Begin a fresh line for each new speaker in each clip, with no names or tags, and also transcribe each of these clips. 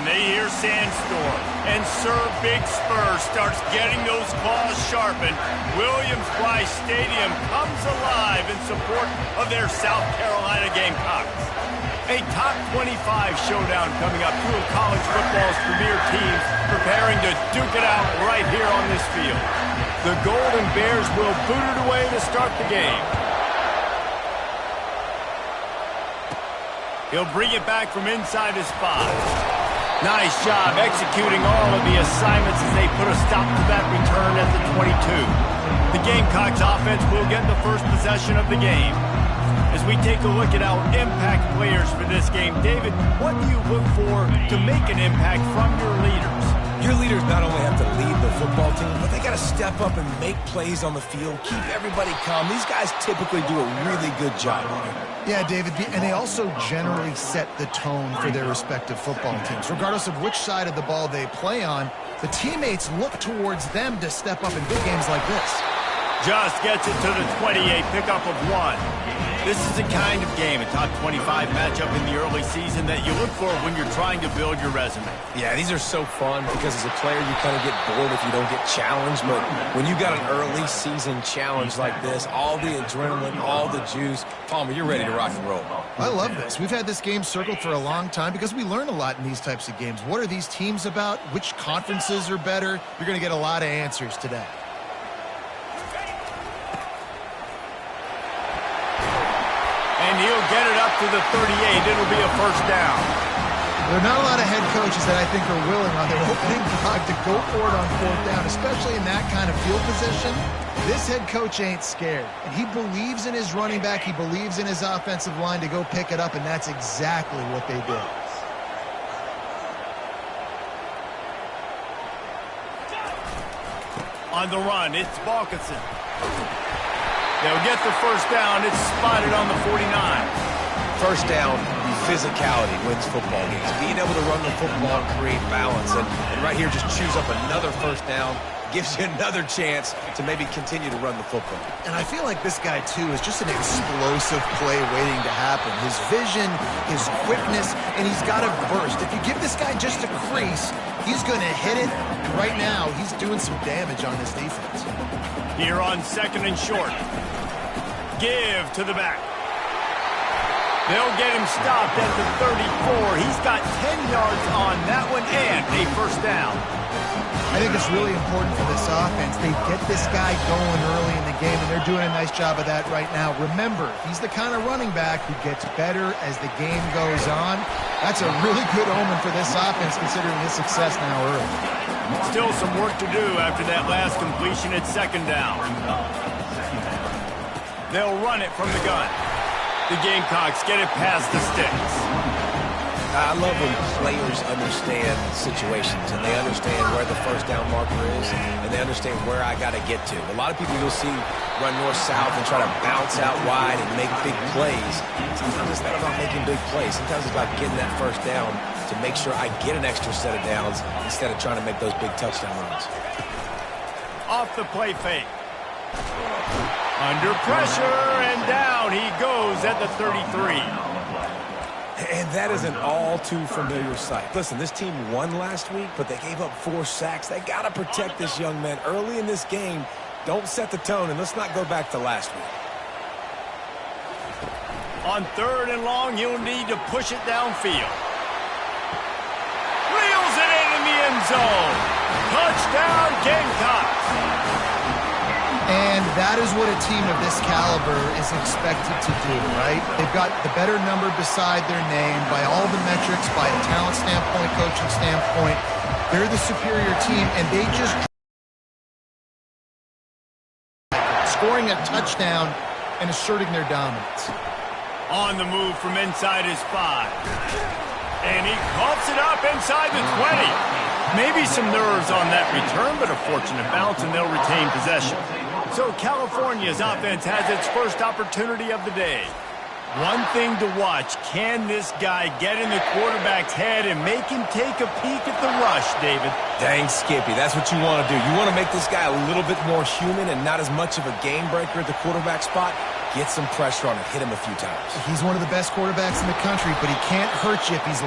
when they hear Sandstorm and Sir Big Spur starts getting those claws sharpened, Williams-Brice Stadium comes alive in support of their South Carolina Gamecocks. A top 25 showdown coming up. Two of college football's premier teams preparing to duke it out right here on this field. The Golden Bears will boot it away to start the game. He'll bring it back from inside his 5. Nice job executing all of the assignments as they put a stop to that return at the 22. The Gamecocks offense will get the first possession of the game. As we take a look at our impact players for this game, David, what do you look for to make an impact from your leaders?
Your leaders not only have to lead the football team, but they got to step up and make plays on the field, keep everybody calm. These guys typically do a really good job on it.
Yeah, David, and they also generally set the tone for their respective football teams. Regardless of which side of the ball they play on, the teammates look towards them to step up in big games like this.
Just gets it to the 28, pickup of 1. This is the kind of game, a top 25 matchup in the early season that you look for when you're trying to build your resume.
Yeah, these are so fun because as a player you kind of get bored if you don't get challenged, but when you got an early season challenge like this, all the adrenaline, all the juice, Palmer, you're ready to rock and roll.
I love this. We've had this game circled for a long time because we learn a lot in these types of games. What are these teams about? Which conferences are better? You're going to get a lot of answers today.
And he'll get it up to the 38. It'll be a first down.
There are not a lot of head coaches that I think are willing on their opening drive to go for it on 4th down, especially in that kind of field position. This head coach ain't scared. And he believes in his running back. He believes in his offensive line to go pick it up, and that's exactly what they did.
On the run, it's Balkinson. They'll get the first down. It's spotted on the 49.
First down, physicality wins football games. Being able to run the football and create balance. And right here, just choose up another first down. Gives you another chance to maybe continue to run the football.
And I feel like this guy, too, is just an explosive play waiting to happen. His vision, his quickness, and he's got a burst. If you give this guy just a crease, he's going to hit it. And right now, he's doing some damage on this defense.
Here on 2nd and short. Give to the back. They'll get him stopped at the 34. He's got 10 yards on that one and a first down.
I think it's really important for this offense. They get this guy going early in the game, and they're doing a nice job of that right now. Remember, he's the kind of running back who gets better as the game goes on. That's a really good omen for this offense, considering his success now early.
Still some work to do after that last completion at 2nd down. They'll run it from the gun. The Gamecocks get it past the sticks.
I love when players understand situations and they understand where the first down marker is and they understand where I got to get to. A lot of people you'll see run north-south and try to bounce out wide and make big plays. Sometimes it's not about making big plays. Sometimes it's about getting that first down to make sure I get an extra set of downs instead of trying to make those big touchdown runs.
Off the play fake. Under pressure, and down he goes at the 33.
And that is an all-too-familiar sight. Listen, this team won last week, but they gave up 4 sacks. They got to protect this young man early in this game. Don't set the tone, and let's not go back to last week.
On 3rd and long, he'll need to push it downfield. Reels it in the end zone. Touchdown, Gamecocks.
And that is what a team of this caliber is expected to do, right? They've got the better number beside their name by all the metrics, by a talent standpoint, coaching standpoint. They're the superior team, and they just scoring a touchdown and asserting their dominance.
On the move from inside his 5. And he coughs it up inside the 20. Maybe some nerves on that return, but a fortunate bounce, and they'll retain possession. So California's offense has its first opportunity of the day. One thing to watch, can this guy get in the quarterback's head and make him take a peek at the rush, David?
Dang, Skippy, that's what you want to do. You want to make this guy a little bit more human and not as much of a game breaker at the quarterback spot. Get some pressure on him, hit him a few times.
He's one of the best quarterbacks in the country, but he can't hurt you if he's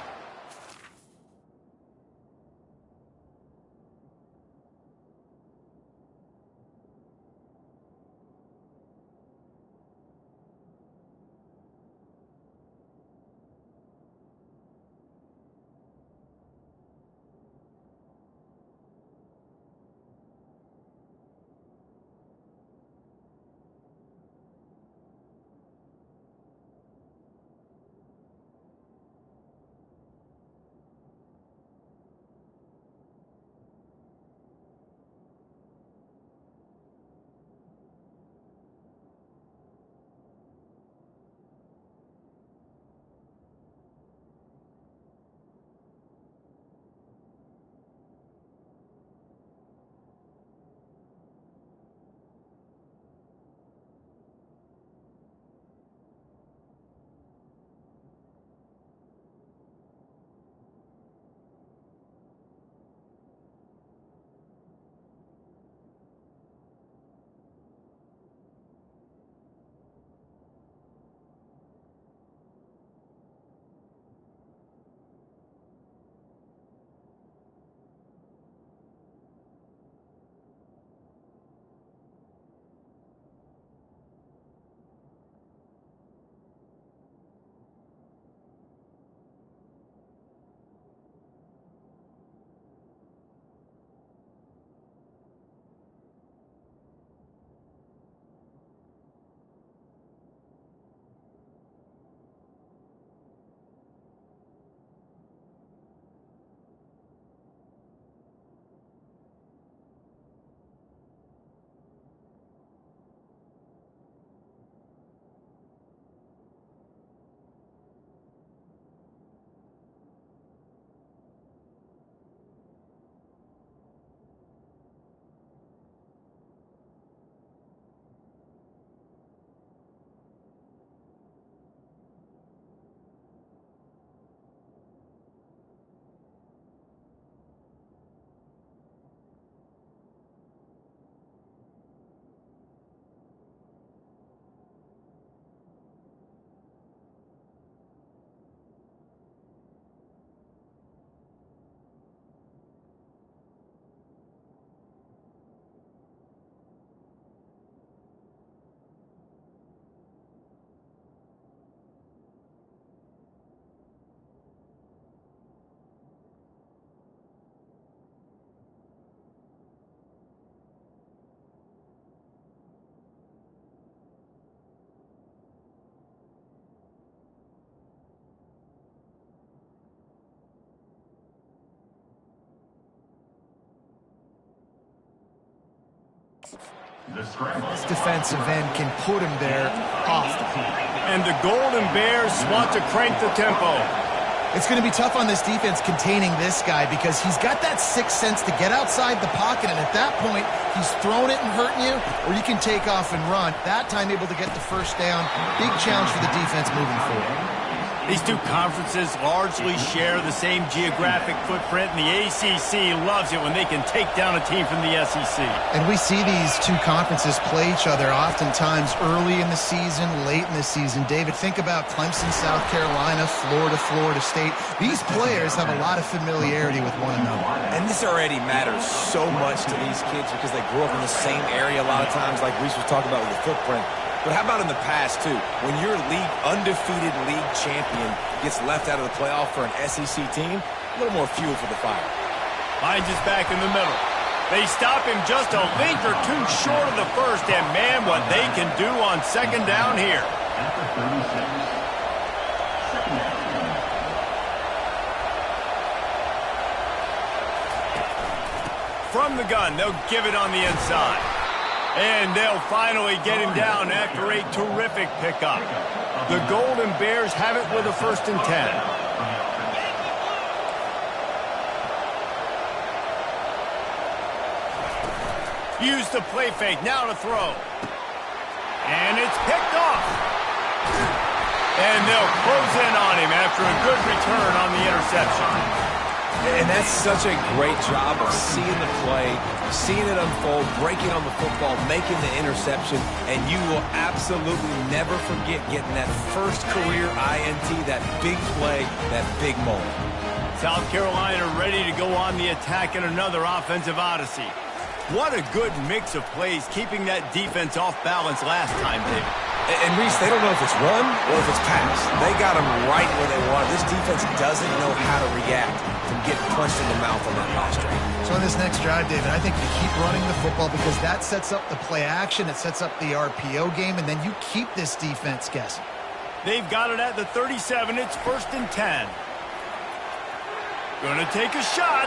This defensive end can put him there often.
And the Golden Bears want to crank the tempo.
It's going to be tough on this defense containing this guy because he's got that sixth sense to get outside the pocket, and at that point, he's throwing it and hurting you, or you can take off and run. That time able to get the first down. Big challenge for the defense moving forward.
These two conferences largely share the same geographic footprint, and the ACC loves it when they can take down a team from the SEC.
And we see these two conferences play each other oftentimes early in the season, late in the season. David, think about Clemson, South Carolina, Florida, Florida State. These players have a lot of familiarity with one another.
And this already matters so much to these kids because they grew up in the same area a lot of times, like Reese was talking about with the footprint. But how about in the past, too? When your undefeated league champion gets left out of the playoff for an SEC team, a little more fuel for the fire.
Hines is back in the middle. They stop him just a link or two short of the first, and man, what they can do on second down here. From the gun, they'll give it on the inside. And they'll finally get him down after a terrific pickup. The Golden Bears have it with a 1st and 10. Use the play fake, now to throw. And it's picked off. And they'll close in on him after a good return on the interception.
And that's such a great job of seeing the play, seeing it unfold, breaking on the football, making the interception, and you will absolutely never forget getting that first career INT, that big play, that big moment.
South Carolina ready to go on the attack in another offensive odyssey. What a good mix of plays, keeping that defense off balance last time, David.
And Reese, they don't know if it's run or if it's pass. They got them right where they want. This defense doesn't know how to react from getting punched in the mouth on that last drive.
So on this next drive, David, I think you keep running the football because that sets up the play action, it sets up the RPO game, and then you keep this defense guessing.
They've got it at the 37. It's 1st and 10. Gonna take a shot.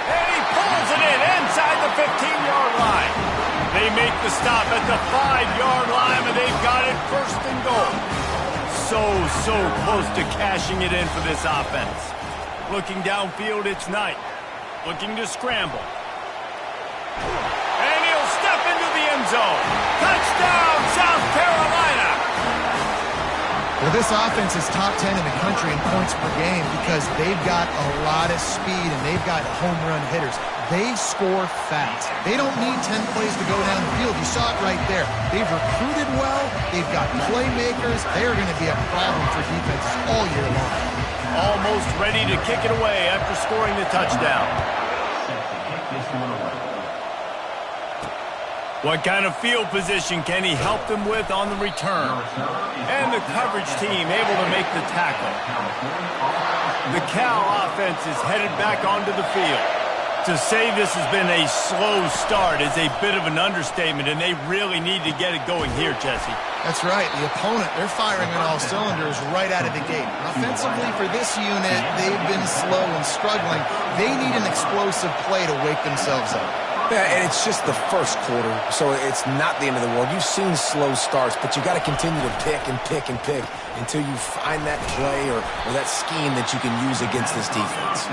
And he pulls it in inside the 15-yard line. They make the stop at the 5-yard line, and they've got it 1st and goal. So close to cashing it in for this offense. Looking downfield, it's Knight. Looking to scramble. And he'll step into the end zone. Touchdown, South Carolina!
Well, this offense is top 10 in the country in points per game because they've got a lot of speed and they've got home run hitters. They score fast. They don't need 10 plays to go down the field. You saw it right there. They've recruited well. They've got playmakers. They're going to be a problem for defenses all year long.
Almost ready to kick it away after scoring the touchdown. What kind of field position can he help them with on the return? And the coverage team able to make the tackle. The Cal offense is headed back onto the field. To say this has been a slow start is a bit of an understatement, and they really need to get it going here, Jesse.
That's right. The opponent, they're firing on all cylinders right out of the gate. Offensively, for this unit, they've been slow and struggling. They need an explosive play to wake themselves up.
Yeah, and it's just the first quarter, so it's not the end of the world. You've seen slow starts, but you got to continue to pick and pick and pick until you find that play or that scheme that you can use against this defense.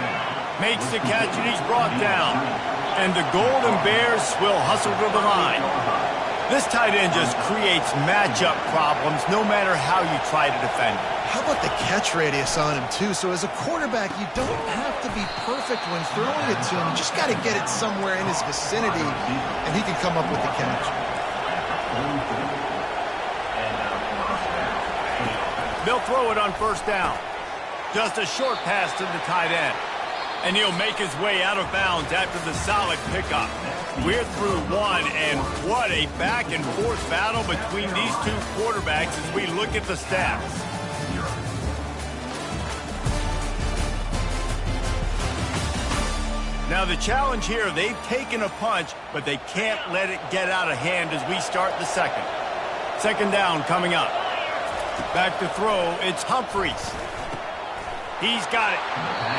Makes the catch, and he's brought down. And the Golden Bears will hustle to the line. This tight end just creates matchup problems no matter how you try to defend it.
How about the catch radius on him, too? So as a quarterback, you don't have to be perfect when throwing it to him. You just got to get it somewhere in his vicinity, and he can come up with the catch.
They'll throw it on 1st down. Just a short pass to the tight end. And he'll make his way out of bounds after the solid pickup. We're through one, and what a back-and-forth battle between these two quarterbacks as we look at the stats. Now the challenge here, they've taken a punch, but they can't let it get out of hand as we start the second. 2nd down coming up. Back to throw, it's Humphreys. He's got it.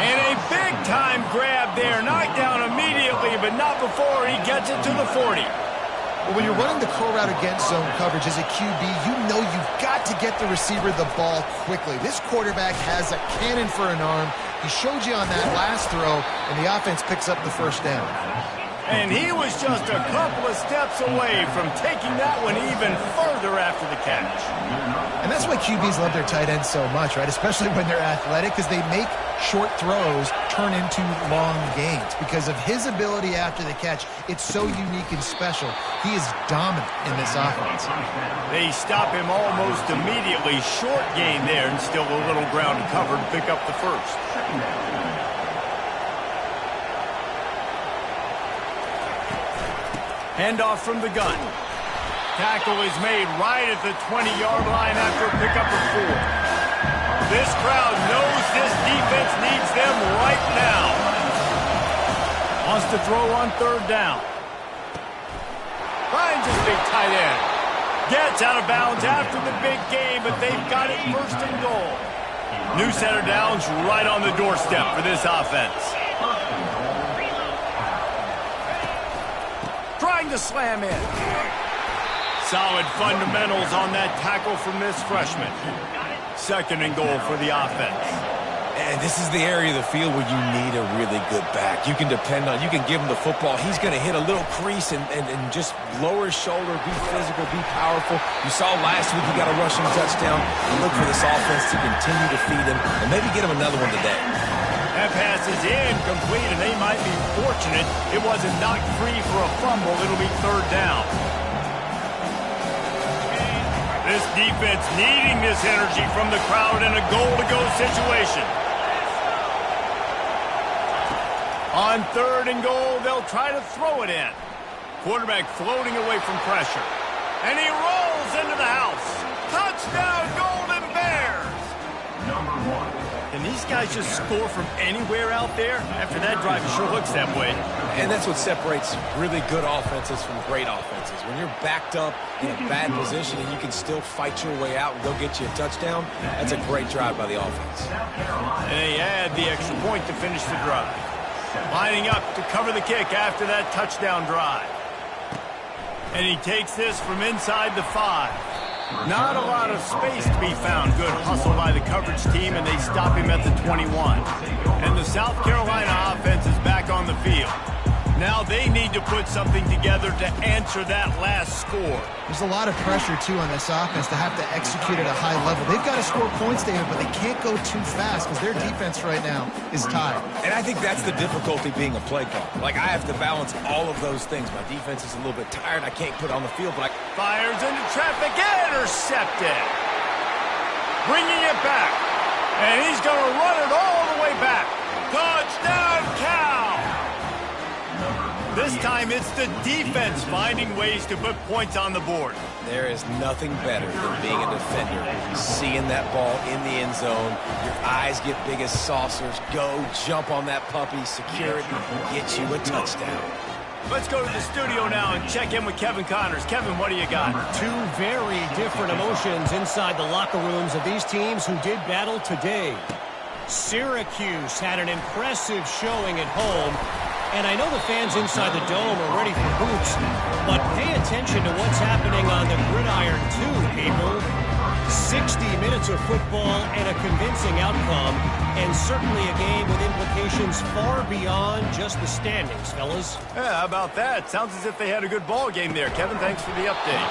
And a big-time grab there. Knocked down immediately, but not before he gets it to the 40.
Well, when you're running the curl route against zone coverage as a QB, you know you've got to get the receiver the ball quickly. This quarterback has a cannon for an arm. He showed you on that last throw, and the offense picks up the first down.
And he was just a couple of steps away from taking that one even further after the catch.
And that's why QBs love their tight ends so much, right? Especially when they're athletic, because they make short throws turn into long gains. Because of his ability after the catch, it's so unique and special. He is dominant in this offense.
They stop him almost immediately. Short gain there, and still a little ground to cover to pick up the first. Handoff from the gun. Tackle is made right at the 20-yard line after a pickup of 4. This crowd knows this defense needs them right now. Wants to throw on third down. Finds his big tight end. Gets out of bounds after the big game, but they've got it first and goal. New set of downs right on the doorstep for this offense. Trying to slam in. Solid fundamentals on that tackle from this freshman. Second and goal for the offense.
And this is the area of the field where you need a really good back. You can depend on, you can give him the football. He's going to hit a little crease and just lower his shoulder, be physical, be powerful. You saw last week he got a rushing touchdown. And look for this offense to continue to feed him and maybe get him another one today.
That pass is incomplete, and they might be fortunate it wasn't knocked free for a fumble. It'll be third down. This defense needing this energy from the crowd in a goal-to-go situation. On third and goal, they'll try to throw it in. Quarterback floating away from pressure. And he rolls into the house. Touchdown, Golden Bears! Number 1. Can these guys just score from anywhere out there? After that drive, it sure looks that way.
And that's what separates really good offenses from great offenses. When you're backed up in a bad position and you can still fight your way out and go get you a touchdown, that's a great drive by the offense.
And they add the extra point to finish the drive. Lining up to cover the kick after that touchdown drive. And he takes this from inside the 5. Not a lot of space to be found. Good hustle by the coverage team, and they stop him at the 21. And the South Carolina offense is back on the field. Now they need to put something together to answer that last score.
There's a lot of pressure, too, on this offense to have to execute at a high level. They've got to score points, David, but they can't go too fast because their defense right now is tired.
And I think that's the difficulty being a play caller. Like, I have to balance all of those things. My defense is a little bit tired. I can't put it on the field, but
fires into traffic, intercepted. Bringing it back. And he's going to run it all the way back. Touchdown, Cal! This time it's the defense finding ways to put points on the board.
There is nothing better than being a defender. Seeing that ball in the end zone, your eyes get big as saucers. Go, jump on that puppy, secure it, get you a touchdown.
Let's go to the studio now and check in with Kevin Connors. Kevin, what do you got?
Two very different emotions inside the locker rooms of these teams who did battle today. Syracuse had an impressive showing at home. And I know the fans inside the dome are ready for hoops, but pay attention to what's happening on the gridiron too, people. 60 minutes of football and a convincing outcome, and certainly a game with implications far beyond just the standings, fellas.
Yeah, how about that? Sounds as if they had a good ball game there. Kevin, thanks for the update.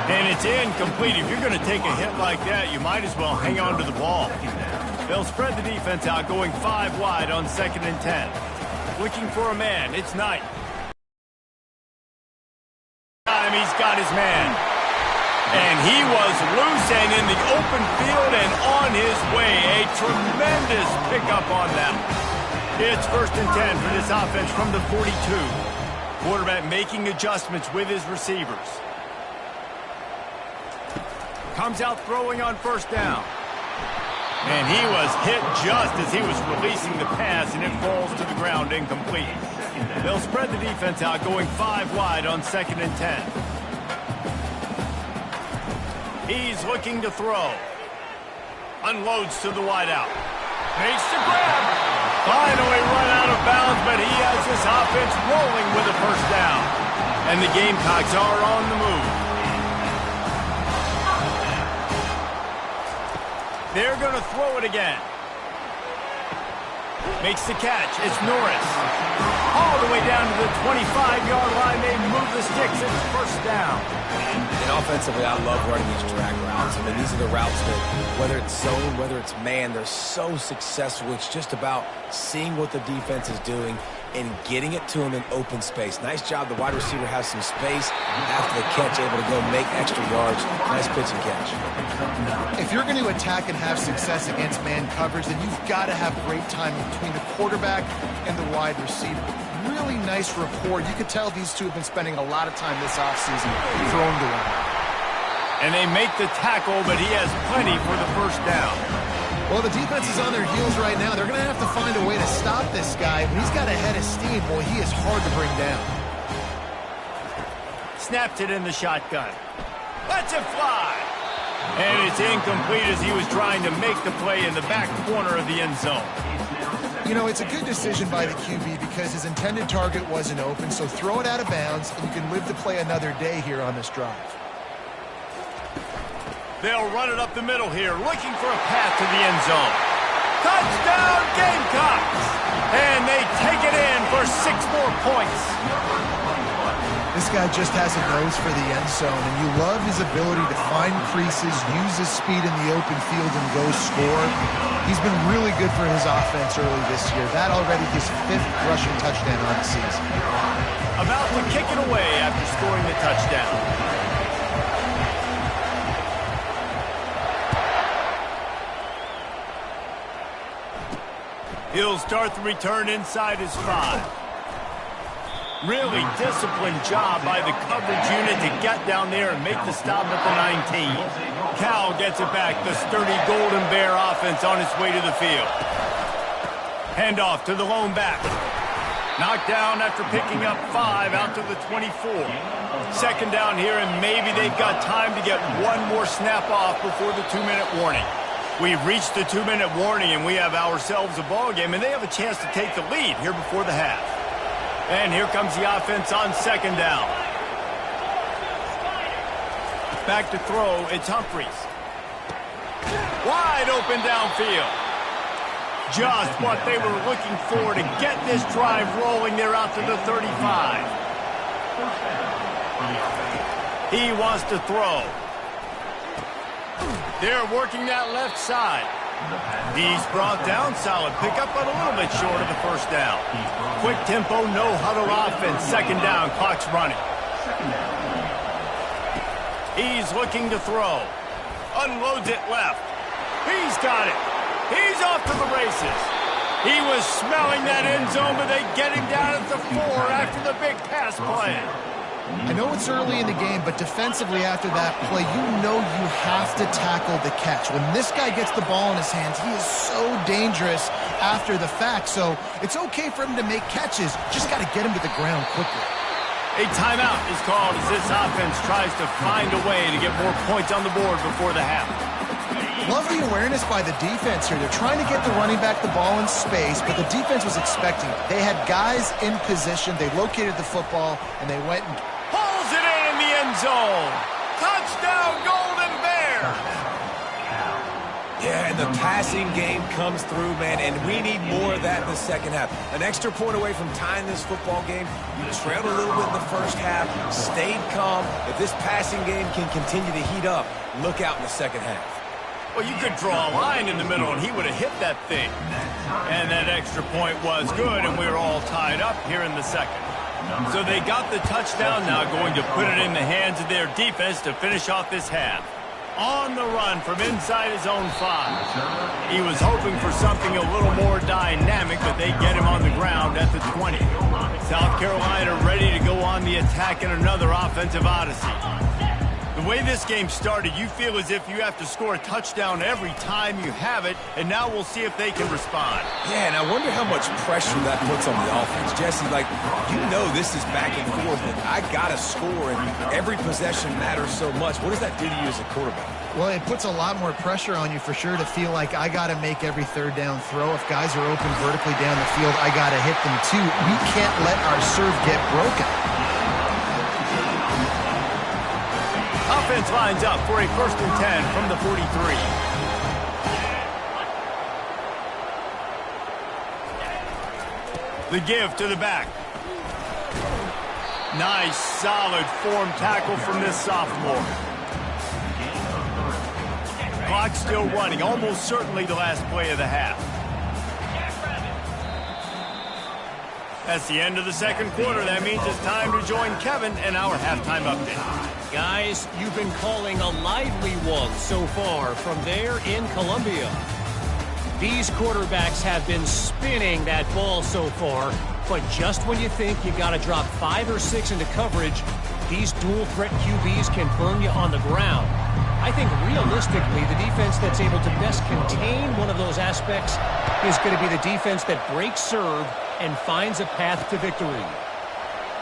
And it's incomplete. If you're going to take a hit like that, you might as well hang on to the ball. They'll spread the defense out, going 5 wide on 2nd and 10. Looking for a man. It's Knight. He's got his man. And he was loose and in the open field and on his way. A tremendous pickup on that. It's 1st and 10 for this offense from the 42. Quarterback making adjustments with his receivers. Comes out throwing on 1st down. And he was hit just as he was releasing the pass, and it falls to the ground incomplete. They'll spread the defense out, going 5 wide on 2nd and 10. He's looking to throw. Unloads to the wideout. Makes the grab. Finally run out of bounds, but he has this offense rolling with a first down. And the Gamecocks are on the move. They're going to throw it again. Makes the catch. It's Norris. All the way down to the 25-yard line. They move the sticks. It's first down.
And offensively, I love running these drag routes. I mean, these are the routes that, whether it's zone, whether it's man, they're so successful. It's just about seeing what the defense is doing and getting it to him in open space. Nice job. The wide receiver has some space after the catch, able to go make extra yards. Nice pitch and catch.
If you're going to attack and have success against man coverage, then you've got to have great timing between the quarterback and the wide receiver. Really nice rapport. You could tell these two have been spending a lot of time this offseason throwing to one.
And they make the tackle, but he has plenty for the first down.
Well, the defense is on their heels right now. They're going to have to find a way to stop this guy. When he's got a head of steam, boy, he is hard to bring down.
Snapped it in the shotgun. Lets it fly. And it's incomplete as he was trying to make the play in the back corner of the end zone.
You know, it's a good decision by the QB because his intended target wasn't open, so throw it out of bounds, and you can live to play another day here on this drive.
They'll run it up the middle here, looking for a path to the end zone. Touchdown, Gamecocks! And they take it in for 6 more points.
This guy just has a nose for the end zone, and you love his ability to find creases, use his speed in the open field, and go score. He's been really good for his offense early this year. That already his 5th rushing touchdown on the season.
About to kick it away after scoring the touchdown. He'll start the return inside his 5. Really disciplined job by the coverage unit to get down there and make the stop at the 19. Cal gets it back. The sturdy Golden Bear offense on its way to the field. Handoff to the lone back. Knocked down after picking up 5 out to the 24. Second down here, and maybe they've got time to get one more snap off before the 2-minute warning. We've reached the 2-minute warning, and we have ourselves a ball game, and they have a chance to take the lead here before the half. And here comes the offense on second down. Back to throw, it's Humphries. Wide open downfield. Just what they were looking for to get this drive rolling. They're out to the 35. He wants to throw. They're working that left side. He's brought down, solid pickup, but a little bit short of the first down. Quick tempo, no huddle offense. Second down, clock's running. He's looking to throw. Unloads it left. He's got it. He's off to the races. He was smelling that end zone, but they get him down at the 4 after the big pass play.
I know it's early in the game, but defensively after that play, you know you have to tackle the catch. When this guy gets the ball in his hands, he is so dangerous after the fact. So it's okay for him to make catches. Just got to get him to the ground quickly.
A timeout is called as this offense tries to find a way to get more points on the board before the half.
Love the awareness by the defense here. They're trying to get the running back the ball in space, but the defense was expecting it. They had guys in position. They located the football, and they went and
pulls it in the end zone. Touchdown, Golden Bear.
Yeah, and the passing game comes through, man, and we need more of that in the second half. An extra point away from tying this football game. You trailed a little bit in the first half, stayed calm. If this passing game can continue to heat up, look out in the second half.
Well, you could draw a line in the middle, and he would have hit that thing. And that extra point was good, and we were all tied up here in the second. So they got the touchdown, now going to put it in the hands of their defense to finish off this half. On the run from inside his own 5. He was hoping for something a little more dynamic, but they get him on the ground at the 20. South Carolina ready to go on the attack in another offensive odyssey. The way this game started, you feel as if you have to score a touchdown every time you have it, and now we'll see if they can respond.
Yeah, and I wonder how much pressure that puts on the offense. Jesse, like, you know this is back and forth, and I got to score, and every possession matters so much. What does that do to you as a quarterback?
Well, it puts a lot more pressure on you for sure to feel like I got to make every third down throw. If guys are open vertically down the field, I got to hit them too. We can't let our serve get broken.
Offense lines up for a 1st and 10 from the 43. The give to the back. Nice, solid form tackle from this sophomore. Clock still running, almost certainly the last play of the half. That's the end of the second quarter. That means it's time to join Kevin and our halftime update.
Guys, you've been calling a lively one so far from there in Columbia. These quarterbacks have been spinning that ball so far, but just when you think you got to drop 5 or 6 into coverage, these dual threat QBs can burn you on the ground. I think realistically, the defense that's able to best contain one of those aspects is going to be the defense that breaks serve and finds a path to victory.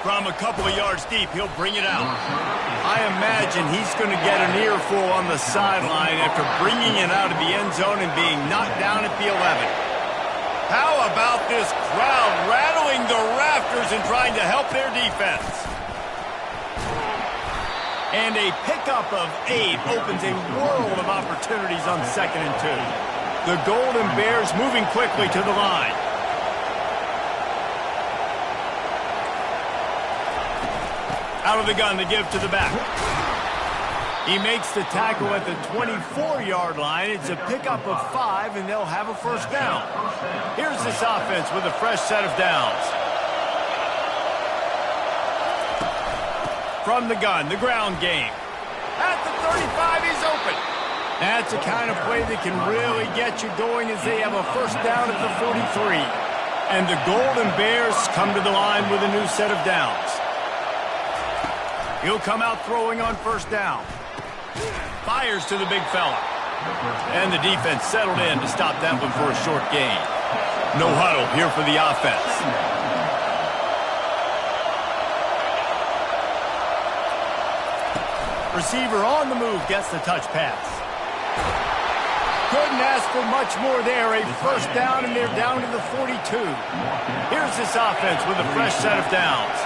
From a couple of yards deep, he'll bring it out. I imagine he's going to get an earful on the sideline after bringing it out of the end zone and being knocked down at the 11. How about this crowd rattling the rafters and trying to help their defense? And a pickup of 8 opens a world of opportunities on 2nd and 2. The Golden Bears moving quickly to the line. Out of the gun, the give to the back. He makes the tackle at the 24-yard line. It's a pickup of 5, and they'll have a 1st down. Here's this offense with a fresh set of downs. From the gun, the ground game. At the 35, he's open. That's the kind of play that can really get you going as they have a 1st down at the 43. And the Golden Bears come to the line with a new set of downs. He'll come out throwing on 1st down. Fires to the big fella. And the defense settled in to stop that one for a short gain. No huddle here for the offense. Receiver on the move gets the touch pass. Couldn't ask for much more there. A 1st down, and they're down to the 42. Here's this offense with a fresh set of downs.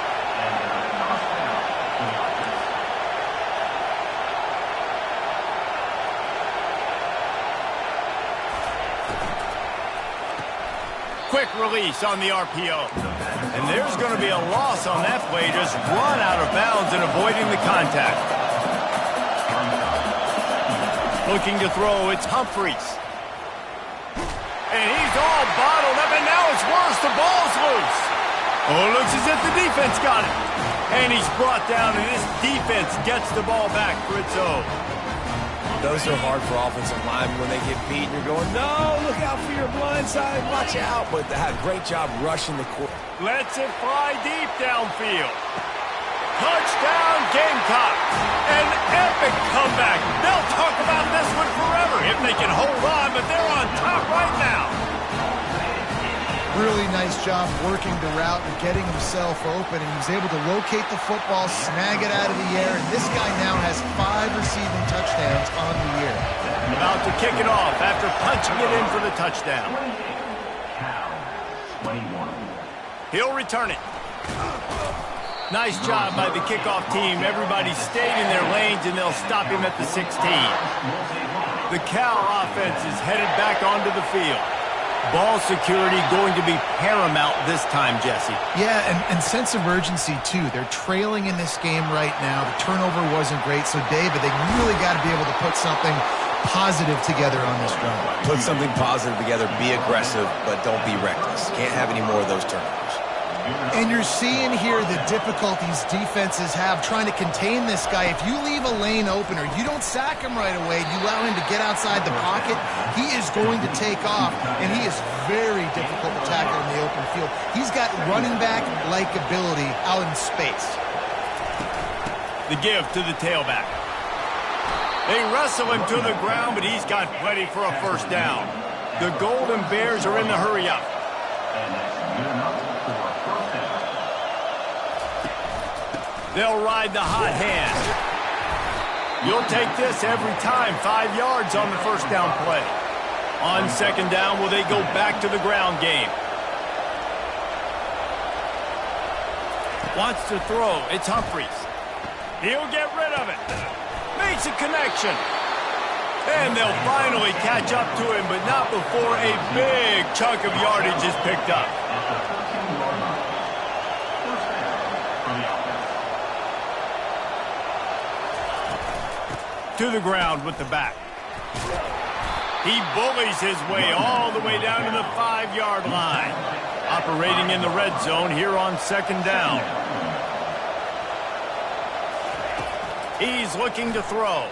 Quick release on the RPO. And there's going to be a loss on that play, just run out of bounds and avoiding the contact. Looking to throw, it's Humphries. And he's all bottled up, and now it's worse. The ball's loose. Oh, it looks as if the defense got it. And he's brought down, and this defense gets the ball back for its own.
Those are hard for offensive linemen when they get beat. You're going, no, look out for your blind side, watch out. But they had a great job rushing the court.
Lets it fly deep downfield. Touchdown, Gamecocks. An epic comeback. They'll talk about this one forever if they can hold on, but they're on top right now.
Really nice job working the route and getting himself open, and he was able to locate the football, snag it out of the air, and this guy now has 5 receiving touchdowns on the year.
About to kick it off after punching it in for the touchdown. He'll return it. Nice job by the kickoff team. Everybody stayed in their lanes, and they'll stop him at the 16. The Cal offense is headed back onto the field. Ball security going to be paramount this time, Jesse.
Yeah, and sense of urgency, too. They're trailing in this game right now. The turnover wasn't great, so, David, they really got to be able to put something positive together on this drive.
Put something positive together, be aggressive, but don't be reckless. Can't have any more of those turnovers.
And you're seeing here the difficulties defenses have trying to contain this guy. If you leave a lane open or you don't sack him right away, you allow him to get outside the pocket, he is going to take off, and he is very difficult to tackle in the open field. He's got running back-like ability out in space.
The give to the tailback. They wrestle him to the ground, but he's got plenty for a 1st down. The Golden Bears are in the hurry-up. They'll ride the hot hand. You'll take this every time. 5 yards on the first down play. On second down, will they go back to the ground game? Wants to throw. It's Humphries. He'll get rid of it. Makes a connection. And they'll finally catch up to him, but not before a big chunk of yardage is picked up. To the ground with the back. He bullies his way all the way down to the 5-yard line. Operating in the red zone here on second down. He's looking to throw.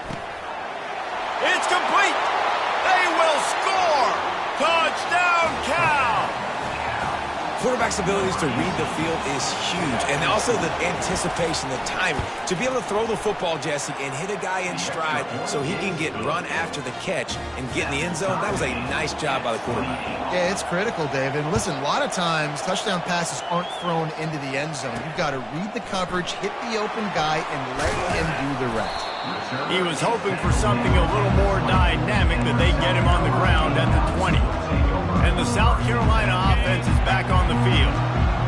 It's complete. They will score. Touchdown, Cal.
Quarterback's abilities to read the field is huge, and also the anticipation, the timing. To be able to throw the football, Jesse, and hit a guy in stride so he can get run after the catch and get in the end zone, that was a nice job by the quarterback.
Yeah, it's critical, David. Listen, a lot of times touchdown passes aren't thrown into the end zone. You've got to read the coverage, hit the open guy, and let him do the rest.
He was hoping for something a little more dynamic, that they get him on the ground at the 20. And the South Carolina offense is back on the field.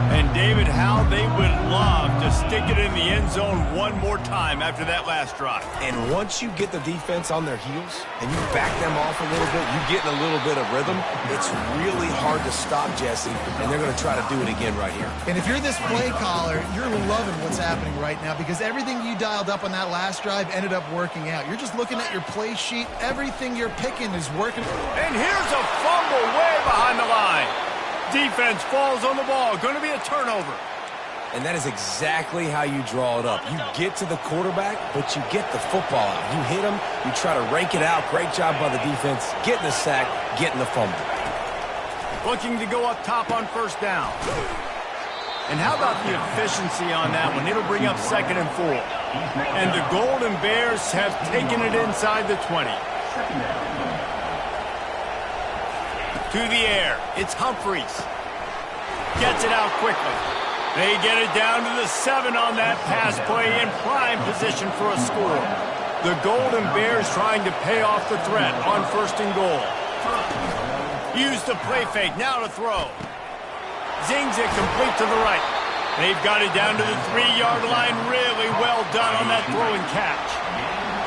And David, how they would love to stick it in the end zone one more time after that last drive.
And once you get the defense on their heels and you back them off a little bit, you get in a little bit of rhythm, it's really hard to stop, Jesse, and they're going to try to do it again right here.
And if you're this play caller, you're loving what's happening right now because everything you dialed up on that last drive ended up working out. You're just looking at your play sheet. Everything you're picking is working.
And here's a fumble way behind the line. Defense falls on the ball. Going to be a turnover.
And that is exactly how you draw it up. You get to the quarterback, but you get the football out. You hit him, you try to rake it out. Great job by the defense. Getting the sack, getting the fumble.
Looking to go up top on first down. And how about the efficiency on that one? It'll bring up 2nd and 4. And the Golden Bears have taken it inside the 20. To the air. It's Humphries. Gets it out quickly. They get it down to the 7 on that pass play in prime position for a score. The Golden Bears trying to pay off the threat on 1st and goal. Use the play fake. Now to throw. Zings it complete to the right. They've got it down to the 3-yard line. Really well done on that throw and catch.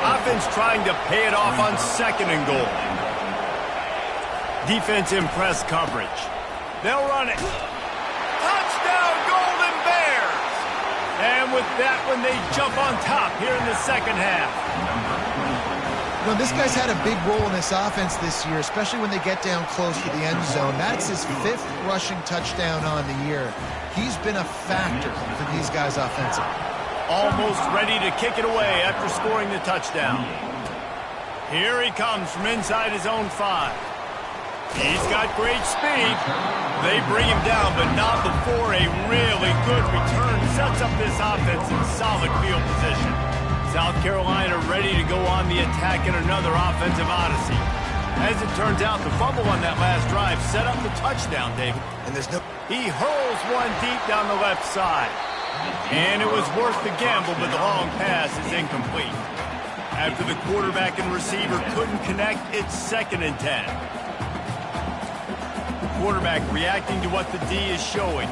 Offense trying to pay it off on 2nd and goal. Defense in press coverage. They'll run it. Touchdown, Golden Bears! And with that one, they jump on top here in the second half.
You know, this guy's had a big role in this offense this year, especially when they get down close to the end zone. That's his 5th rushing touchdown on the year. He's been a factor for these guys offensively.
Almost ready to kick it away after scoring the touchdown. Here he comes from inside his own 5. He's got great speed. They bring him down, but not before a really good return sets up this offense in solid field position. South Carolina ready to go on the attack in another offensive odyssey. As it turns out, the fumble on that last drive set up the touchdown, David.
And there's no...
He hurls one deep down the left side. And it was worth the gamble, but the long pass is incomplete. After the quarterback and receiver couldn't connect, it's 2nd and 10. Quarterback reacting to what the D is showing.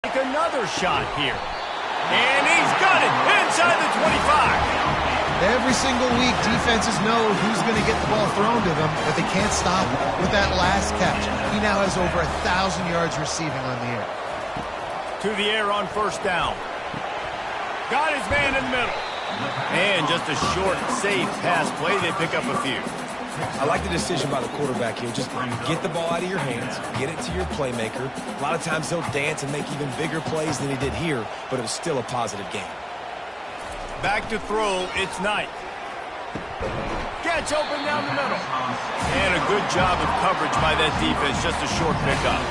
Like another shot here. And he's got it inside the 25.
Every single week, defenses know who's going to get the ball thrown to them, but they can't stop with that last catch. He now has over 1,000 yards receiving on the air.
To the air on first down. Got his man in the middle. And just a short, safe pass play. They pick up a few.
I like the decision by the quarterback here. Just get the ball out of your hands, get it to your playmaker. A lot of times he'll dance and make even bigger plays than he did here, but it was still a positive game.
Back to throw, it's Knight. Catch open down the middle. And a good job of coverage by that defense, just a short pickup.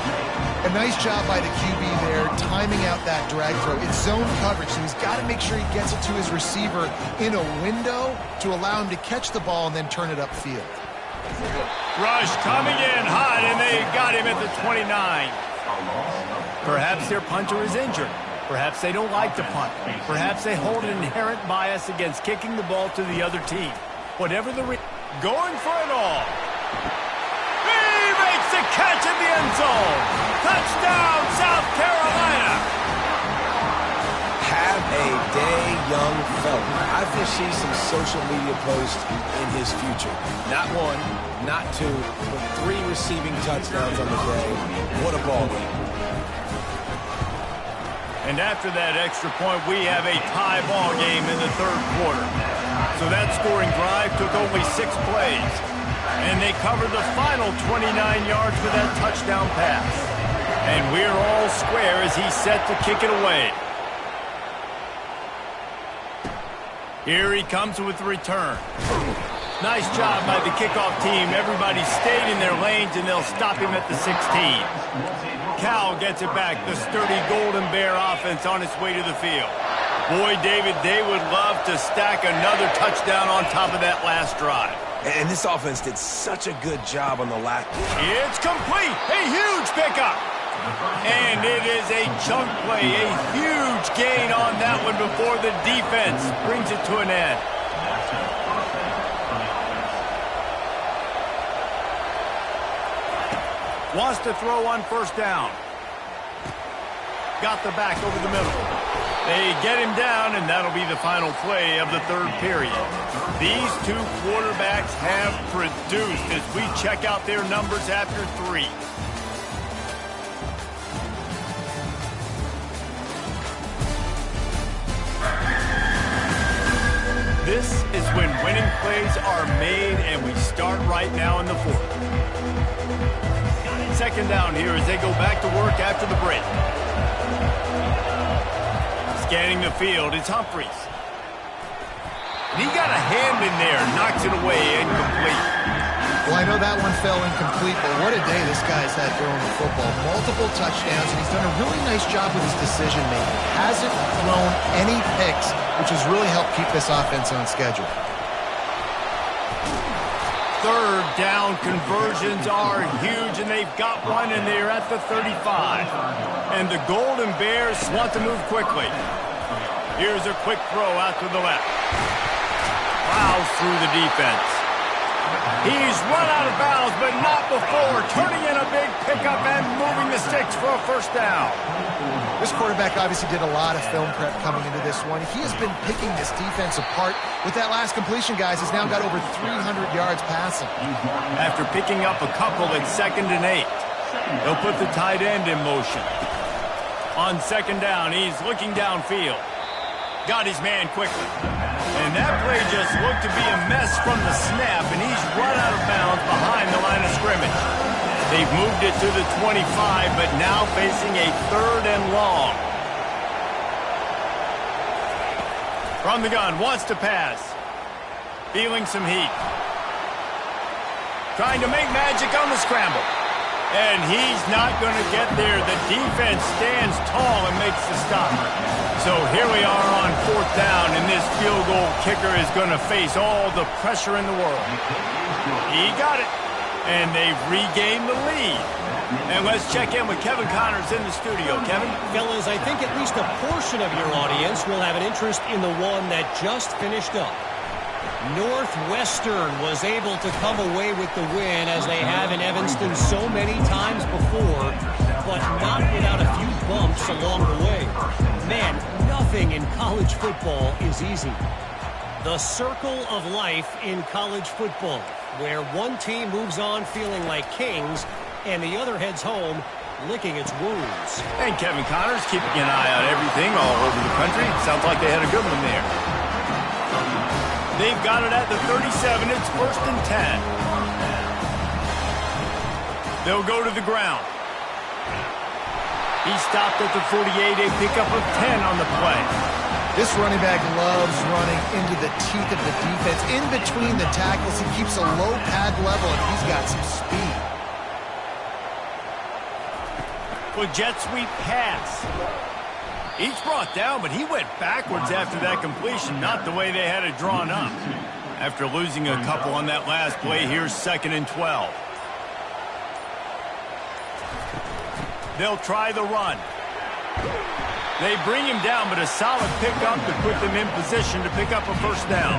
A nice job by the QB there, timing out that drag throw. It's zone coverage, so he's got to make sure he gets it to his receiver in a window to allow him to catch the ball and then turn it upfield.
Rush coming in hot, and they got him at the 29. Perhaps their punter is injured. Perhaps they don't like to punt. Perhaps they hold an inherent bias against kicking the ball to the other team. Whatever the going for it all. He makes the catch in the end zone. Touchdown, South Carolina.
Have a day, young fella. I foresee some social media posts in his future. Not one, not two, but 3 receiving touchdowns on the day. What a ball game.
And after that extra point, we have a tie ball game in the third quarter. So that scoring drive took only 6 plays. And they covered the final 29 yards for that touchdown pass. And we're all square as he's set to kick it away. Here he comes with the return. Nice job by the kickoff team. Everybody stayed in their lanes, and they'll stop him at the 16. Cal gets it back. The sturdy Golden Bear offense on its way to the field. Boy, David, they would love to stack another touchdown on top of that last drive.
And this offense did such a good job on the last.
It's complete. A huge pickup. And it is a chunk play. A huge gain on that one before the defense brings it to an end. Wants to throw on first down. Got the back over the middle. They get him down, and that'll be the final play of the third period. These 2 quarterbacks have produced as we check out their numbers after 3. This is when winning plays are made, and we start right now in the fourth. Second down here as they go back to work after the break. Scanning the field, it's Humphries. He got a hand in there, knocks it away, incomplete.
Well, I know that one fell incomplete, but what a day this guy's had throwing the football. Multiple touchdowns, and he's done a really nice job with his decision-making. Hasn't thrown any picks, which has really helped keep this offense on schedule.
Third down conversions are huge, and they've got one, and they're at the 35. And the Golden Bears want to move quickly. Here's a quick throw out to the left. Plows through the defense. He's run out of bounds, but not before turning in a big pickup and moving the sticks for a first down.
This quarterback obviously did a lot of film prep coming into this one. He has been picking this defense apart. With that last completion, guys, he's now got over 300 yards passing.
After picking up a couple at 2nd and 8, they'll put the tight end in motion. On 2nd down, he's looking downfield. Got his man quickly. And that play just looked to be a mess from the snap, and he's run out of bounds behind the line of scrimmage. They've moved it to the 25, but now facing a 3rd and long. From the gun, wants to pass. Feeling some heat. Trying to make magic on the scramble. And he's not going to get there. The defense stands tall and makes the stop. So here we are on 4th down, and this field goal kicker is going to face all the pressure in the world. He got it, and they've regained the lead. And let's check in with Kevin Connors in the studio. Kevin?
Fellas, I think at least a portion of your audience will have an interest in the one that just finished up. Northwestern was able to come away with the win, as they have in Evanston so many times before, but not without a few bumps along the way. Man, nothing in college football is easy. The circle of life in college football, where one team moves on feeling like kings and the other heads home licking its wounds.
And Kevin Connors keeping an eye on everything all over the country. Sounds like they had a good one there. They've got it at the 37. It's 1st and 10. They'll go to the ground. He stopped at the 48, a pickup of 10 on the play.
This running back loves running into the teeth of the defense. In between the tackles, he keeps a low pad level, and he's got some speed.
Well, jet sweep pass. He's brought down, but he went backwards after that completion, not the way they had it drawn up. After losing a couple on that last play, here's 2nd and 12. They'll try the run. They bring him down, but a solid pickup to put them in position to pick up a first down.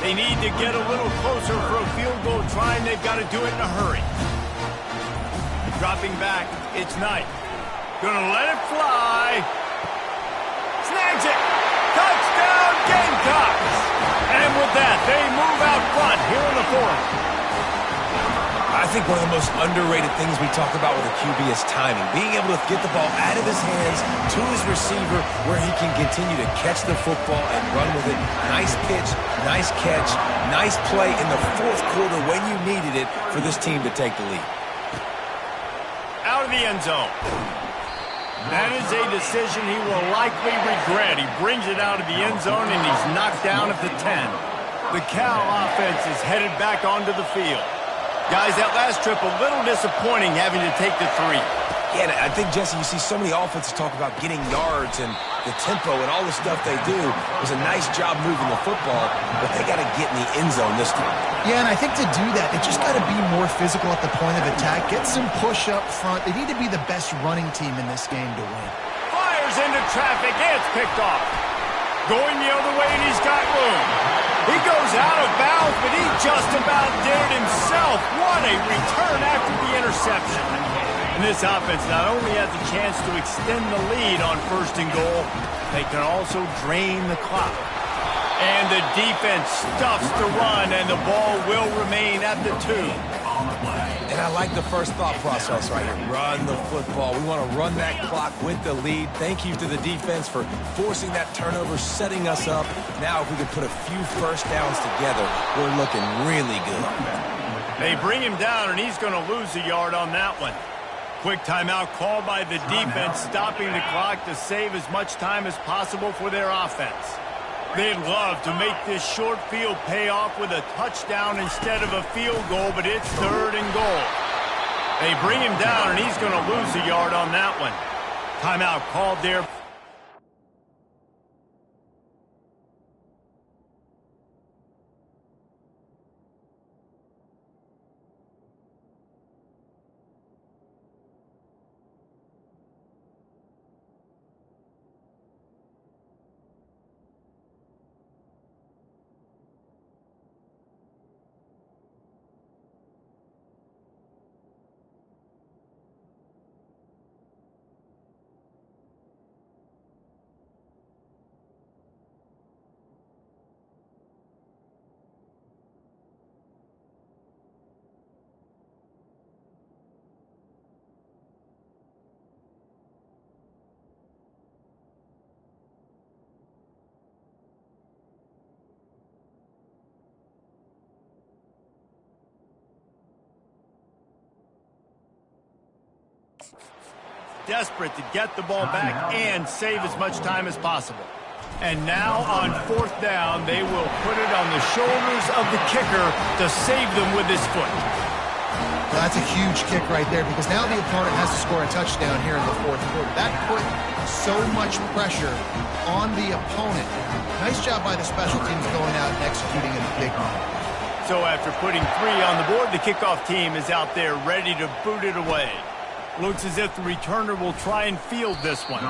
They need to get a little closer for a field goal try, and they've got to do it in a hurry. Dropping back, it's Knight. Gonna let it fly. Snags it. Touchdown, Gamecocks. And with that, they move out front here in the fourth.
I think one of the most underrated things we talk about with a QB is timing. Being able to get the ball out of his hands to his receiver where he can continue to catch the football and run with it. Nice pitch, nice catch, nice play in the fourth quarter when you needed it for this team to take the lead.
Out of the end zone. That is a decision he will likely regret. He brings it out of the end zone, and he's knocked down at the 10. The Cal offense is headed back onto the field. Guys, that last trip a little disappointing having to take the 3.
Yeah, I think, Jesse, you see so many offenses talk about getting yards and the tempo and all the stuff they do. It was a nice job moving the football, but they got to get in the end zone this time.
Yeah, and I think to do that, they just got to be more physical at the point of attack, get some push up front. They need to be the best running team in this game to win.
Fires into traffic, and it's picked off. Going the other way, and he's got room. He goes out of bounds, but he just about did it himself. What a return after the interception. And this offense not only has a chance to extend the lead on 1st and goal, they can also drain the clock. And the defense stuffs the run, and the ball will remain at the 2.
And I like the first thought process right here. Run the football. We want to run that clock with the lead. Thank you to the defense for forcing that turnover, setting us up. Now if we could put a few first downs together, we're looking really good.
They bring him down, and he's going to lose a yard on that one. Quick timeout called by the defense, stopping the clock to save as much time as possible for their offense. They'd love to make this short field pay off with a touchdown instead of a field goal, but it's 3rd and goal. They bring him down, and he's going to lose a yard on that one. Timeout called there. Desperate to get the ball back and save as much time as possible. And now on 4th down, they will put it on the shoulders of the kicker to save them with his foot.
Well, that's a huge kick right there because now the opponent has to score a touchdown here in the 4th quarter. That put so much pressure on the opponent. Nice job by the special teams going out and executing in a big moment.
So after putting 3 on the board, the kickoff team is out there ready to boot it away. Looks as if the returner will try and field this one.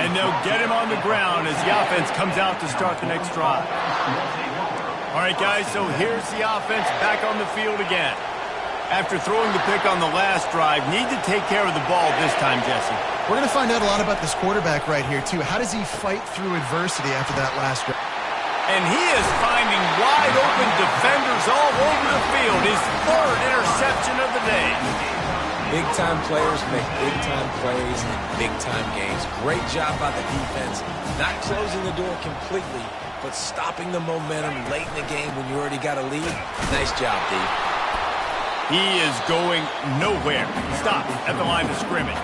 And they'll get him on the ground as the offense comes out to start the next drive. All right, guys, so here's the offense back on the field again. After throwing the pick on the last drive, need to take care of the ball this time, Jesse.
We're going to find out a lot about this quarterback right here, too. How does he fight through adversity after that last drive?
And he is finding wide-open defenders all over the field. His 3rd interception of the day.
Big-time players make big-time plays in big-time games. Great job by the defense. Not closing the door completely, but stopping the momentum late in the game when you already got a lead. Nice job, D.
He is going nowhere. Stop at the line of scrimmage.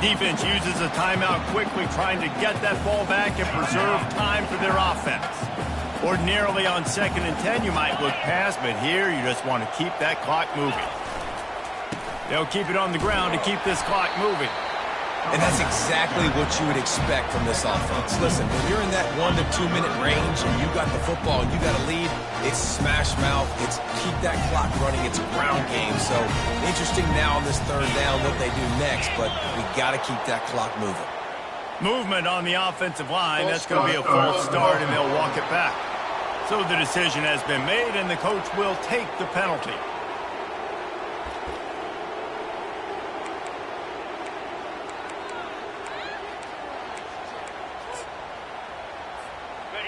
Defense uses a timeout quickly, trying to get that ball back and preserve time for their offense. Ordinarily on 2nd and 10, you might look past, but here you just want to keep that clock moving. They'll keep it on the ground to keep this clock moving.
And that's exactly what you would expect from this offense. Listen, when you're in that 1 to 2 minute range and you got the football and you got a lead, it's smash mouth, it's keep that clock running, it's a ground game. So interesting now on this 3rd down what they do next, but we got to keep that clock moving.
Movement on the offensive line. That's going to be a false start, and they'll walk it back. So the decision has been made, and the coach will take the penalty.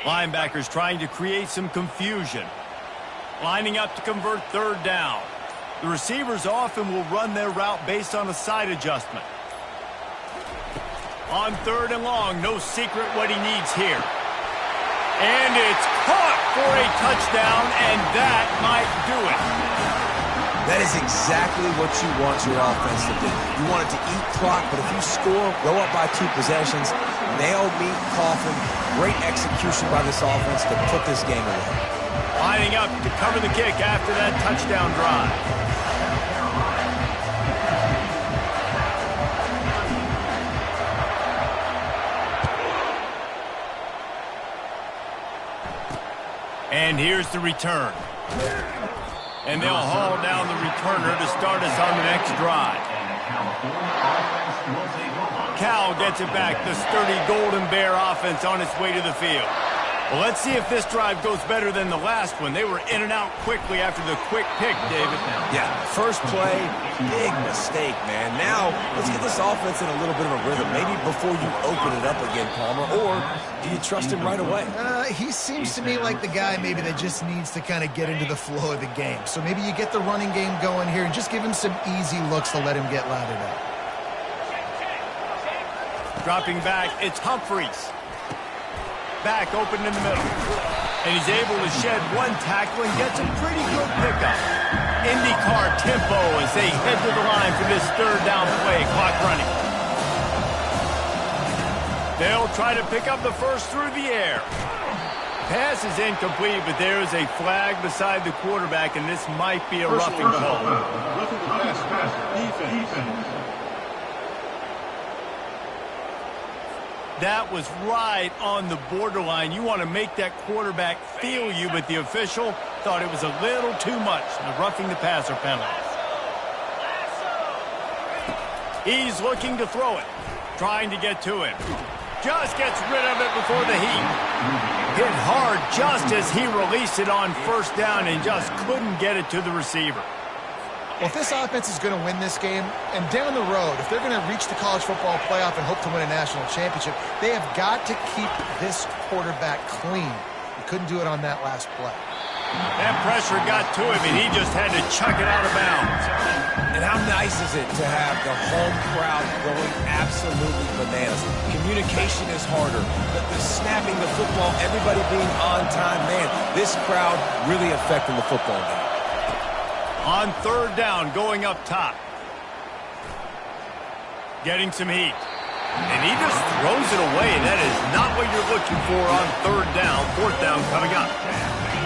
Linebackers trying to create some confusion. Lining up to convert third down. The receivers often will run their route based on a side adjustment. On third and long, no secret what he needs here. And it's caught for a touchdown, and that might do it.
That is exactly what you want your offense to do. You want it to eat clock, but if you score, go up by 2 possessions, nail, meet, coffin, great execution by this offense to put this game away.
Lining up to cover the kick after that touchdown drive. And here's the return. And they'll haul down the returner to start us on the next drive. Cal gets it back. The sturdy Golden Bear offense on its way to the field. Well, let's see if this drive goes better than the last one. They were in and out quickly after the quick pick, David.
Yeah, first play, big mistake, man. Now, let's get this offense in a little bit of a rhythm. Maybe before you open it up again, Palmer, or do you trust him right away?
He seems to me like the guy maybe that just needs to kind of get into the flow of the game. So maybe you get the running game going here and just give him some easy looks to let him get lathered up.
Dropping back, it's Humphreys. Back open in the middle. And he's able to shed one tackle and gets a pretty good pickup. IndyCar tempo as they head to the line for this third down play. Clock running. They'll try to pick up the first through the air. Pass is incomplete, but there is a flag beside the quarterback, and this might be a roughing call.
Roughing the pass, defense.
That was right on the borderline. You want to make that quarterback feel you, but the official thought it was a little too much. The roughing the passer penalty. He's looking to throw it. Trying to get to him. Just gets rid of it before the heat. Hit hard just as he released it on first down and just couldn't get it to the receiver.
Well, if this offense is going to win this game, and down the road, if they're going to reach the college football playoff and hope to win a national championship, they have got to keep this quarterback clean. He couldn't do it on that last play.
That pressure got to him, and he just had to chuck it out of bounds.
And how nice is it to have the home crowd going absolutely bananas? Communication is harder. The snapping the football, everybody being on time. Man, this crowd really affecting the football game.
On third down, going up top. Getting some heat. And he just throws it away. That is not what you're looking for on third down. Fourth down coming up.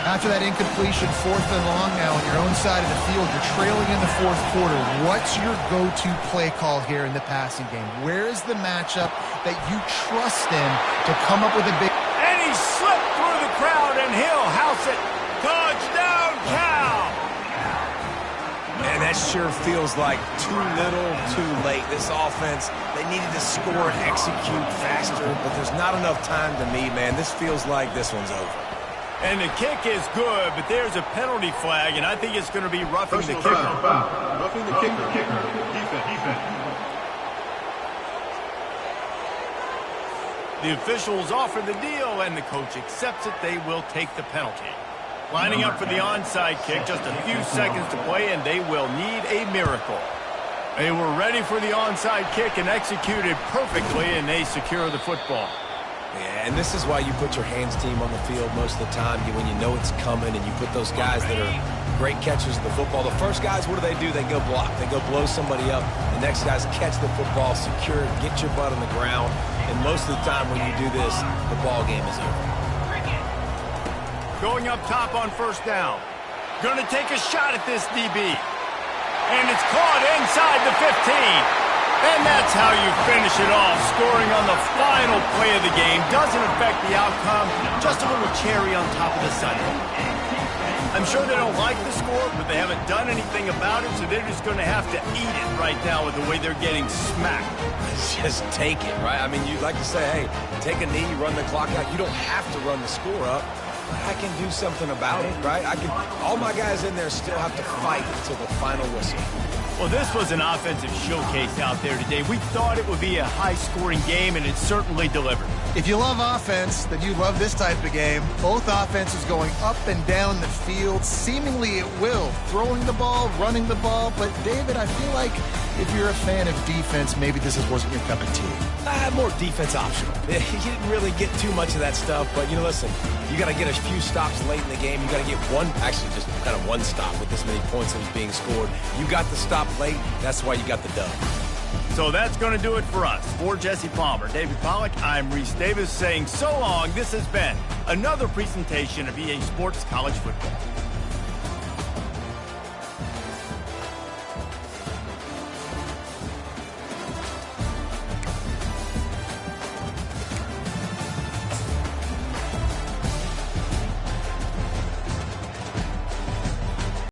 After that incompletion, fourth and long now on your own side of the field, you're trailing in the fourth quarter. What's your go-to play call here in the passing game? Where is the matchup that you trust in to come up with a big...
And he slipped through the crowd, and he'll house it. Touchdown, Cal!
And that sure feels like too little, too late. This offense, they needed to score and execute faster, but there's not enough time to me, man. This feels like this one's over.
And the kick is good, but there's a penalty flag, and I think it's going to be roughing the kicker.
Roughing the kicker. Defense.
The officials offer the deal, and the coach accepts it. They will take the penalty. Lining up for the onside kick, just a few seconds to play, and they will need a miracle. They were ready for the onside kick and executed perfectly, and they secure the football.
Yeah, and this is why you put your hands team on the field most of the time when you know it's coming, and you put those guys that are great catchers of the football. The first guys, what do? They go block. They go blow somebody up. The next guys catch the football, secure it, get your butt on the ground, and most of the time when you do this, the ball game is over.
Going up top on first down. Going to take a shot at this DB. And it's caught inside the 15. And that's how you finish it off. Scoring on the final play of the game doesn't affect the outcome. Just a little cherry on top of the sundae. I'm sure they don't like the score, but they haven't done anything about it, so they're just going to have to eat it right now with the way they're getting smacked.
Just take it, right? I mean, you'd like to say, hey, take a knee, run the clock out. You don't have to run the score up. I can do something about it, right? All my guys in there still have to fight until the final whistle.
Well, this was an offensive showcase out there today. We thought it would be a high-scoring game, and it certainly delivered.
If you love offense, then you love this type of game. Both offenses going up and down the field, seemingly at will, throwing the ball, running the ball. But, David, I feel like if you're a fan of defense, maybe this wasn't your cup of tea.
More defense optional. You didn't really get too much of that stuff, but, listen, you got to get a few stops late in the game. You got to get just kind of one stop with this many points that was being scored. You got the stop late. That's why you got the dub.
So that's going to do it for us. For Jesse Palmer, David Pollack, I'm Reese Davis saying so long. This has been another presentation of EA Sports College Football.